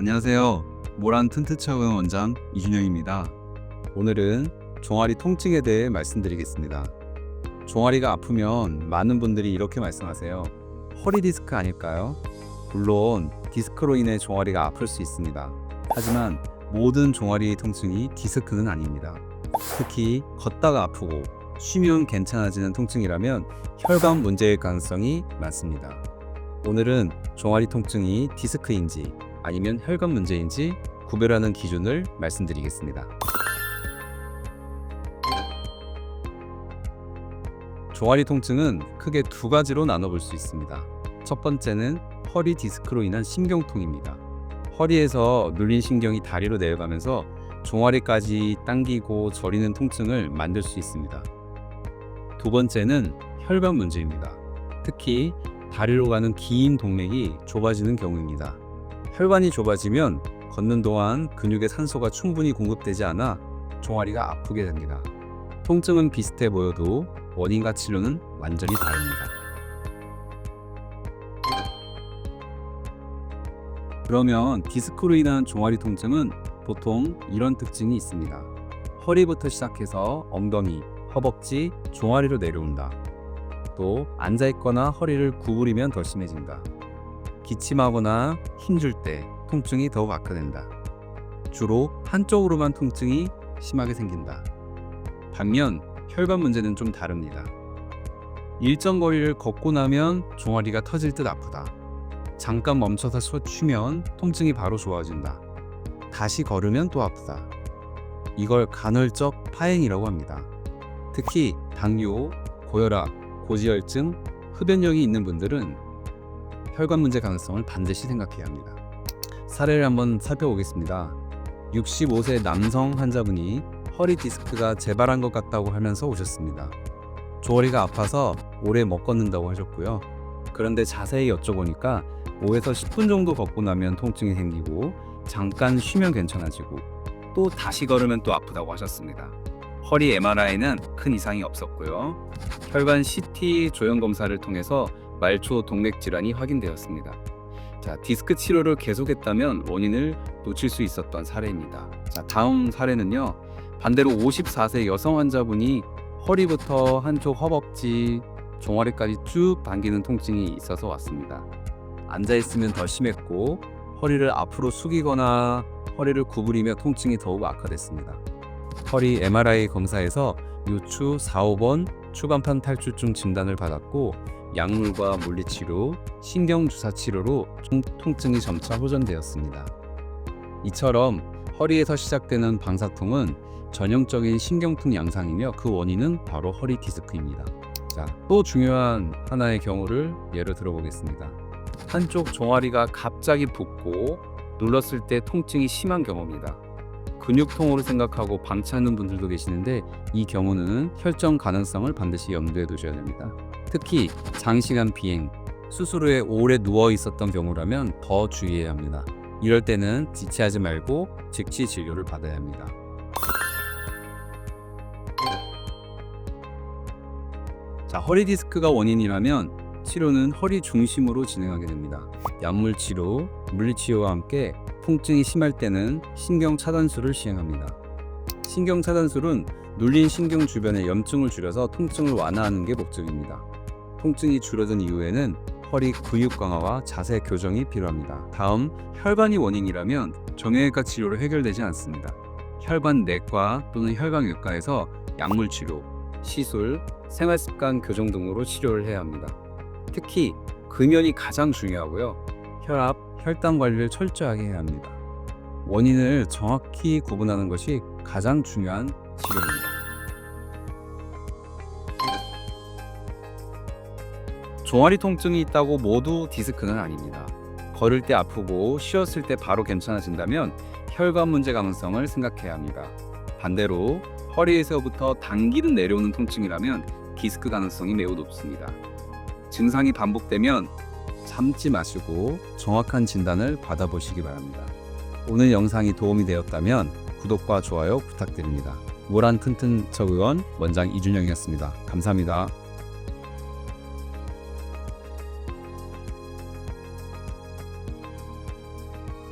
안녕하세요. 모란 튼튼차원 원장 이준영입니다. 오늘은 종아리 통증에 대해 말씀드리겠습니다. 종아리가 아프면 많은 분들이 이렇게 말씀하세요. 허리 디스크 아닐까요? 물론 디스크로 인해 종아리가 아플 수 있습니다. 하지만 모든 종아리 통증이 디스크는 아닙니다. 특히 걷다가 아프고 쉬면 괜찮아지는 통증이라면 혈관 문제일 가능성이 많습니다. 오늘은 종아리 통증이 디스크인지 아니면 혈관 문제인지 구별하는 기준을 말씀드리겠습니다. 종아리 통증은 크게 두 가지로 나눠볼 수 있습니다. 첫 번째는 허리 디스크로 인한 신경통입니다. 허리에서 눌린 신경이 다리로 내려가면서 종아리까지 당기고 저리는 통증을 만들 수 있습니다. 두 번째는 혈관 문제입니다. 특히 다리로 가는 긴 동맥이 좁아지는 경우입니다. 혈관이 좁아지면 걷는 동안 근육에 산소가 충분히 공급되지 않아 종아리가 아프게 됩니다. 통증은 비슷해 보여도 원인과 치료는 완전히 다릅니다. 그러면 디스크로 인한 종아리 통증은 보통 이런 특징이 있습니다. 허리부터 시작해서 엉덩이, 허벅지, 종아리로 내려온다. 또 앉아있거나 허리를 구부리면 더 심해진다. 기침하거나 힘줄 때 통증이 더욱 악화된다. 주로 한쪽으로만 통증이 심하게 생긴다. 반면 혈관 문제는 좀 다릅니다. 일정 거리를 걷고 나면 종아리가 터질 듯 아프다. 잠깐 멈춰서 쉬면 통증이 바로 좋아진다. 다시 걸으면 또 아프다. 이걸 간헐적 파행이라고 합니다. 특히 당뇨, 고혈압, 고지혈증, 흡연력이 있는 분들은 혈관 문제 가능성을 반드시 생각해야 합니다. 사례를 한번 살펴보겠습니다. 65세 남성 환자분이 허리 디스크가 재발한 것 같다고 하면서 오셨습니다. 종아리가 아파서 오래 못 걷는다고 하셨고요. 그런데 자세히 여쭤보니까 5에서 10분 정도 걷고 나면 통증이 생기고 잠깐 쉬면 괜찮아지고 또 다시 걸으면 또 아프다고 하셨습니다. 허리 MRI는 큰 이상이 없었고요. 혈관 CT 조형 검사를 통해서 말초 동맥 질환이 확인되었습니다. 디스크 치료를 계속했다면 원인을 놓칠 수 있었던 사례입니다. 다음 사례는요. 반대로 54세 여성 환자분이 허리부터 한쪽 허벅지, 종아리까지 쭉 당기는 통증이 있어서 왔습니다. 앉아있으면 더 심했고 허리를 앞으로 숙이거나 허리를 구부리며 통증이 더욱 악화됐습니다. 허리 MRI 검사에서 요추 4, 5번 추간판 탈출증 진단을 받았고 약물과 물리치료, 신경주사 치료로 통증이 점차 호전되었습니다. 이처럼 허리에서 시작되는 방사통은 전형적인 신경통 양상이며 그 원인은 바로 허리 디스크입니다. 또 중요한 하나의 경우를 예로 들어보겠습니다. 한쪽 종아리가 갑자기 붓고 눌렀을 때 통증이 심한 경우입니다. 근육통으로 생각하고 방치하는 분들도 계시는데 이 경우는 혈전 가능성을 반드시 염두에 두셔야 됩니다. 특히 장시간 비행, 수술 후에 오래 누워 있었던 경우라면 더 주의해야 합니다. 이럴 때는 지체하지 말고 즉시 진료를 받아야 합니다. 허리 디스크가 원인이라면 치료는 허리 중심으로 진행하게 됩니다. 약물 치료, 물리치료와 함께 통증이 심할 때는 신경 차단술을 시행합니다. 신경 차단술은 눌린 신경 주변의 염증을 줄여서 통증을 완화하는 게 목적입니다. 통증이 줄어든 이후에는 허리 근육 강화와 자세 교정이 필요합니다. 다음, 혈관이 원인이라면 정형외과 치료로 해결되지 않습니다. 혈관 내과 또는 혈관외과에서 약물 치료, 시술, 생활습관 교정 등으로 치료를 해야 합니다. 특히 금연이 가장 중요하고요. 혈압, 혈당 관리를 철저하게 해야 합니다. 원인을 정확히 구분하는 것이 가장 중요한 치료입니다. 종아리 통증이 있다고 모두 디스크는 아닙니다. 걸을 때 아프고 쉬었을 때 바로 괜찮아진다면 혈관 문제 가능성을 생각해야 합니다. 반대로 허리에서부터 당기는 내려오는 통증이라면 디스크 가능성이 매우 높습니다. 증상이 반복되면 참지 마시고 정확한 진단을 받아보시기 바랍니다. 오늘 영상이 도움이 되었다면 구독과 좋아요 부탁드립니다. 모란 튼튼척의원 원장 이준영이었습니다. 감사합니다.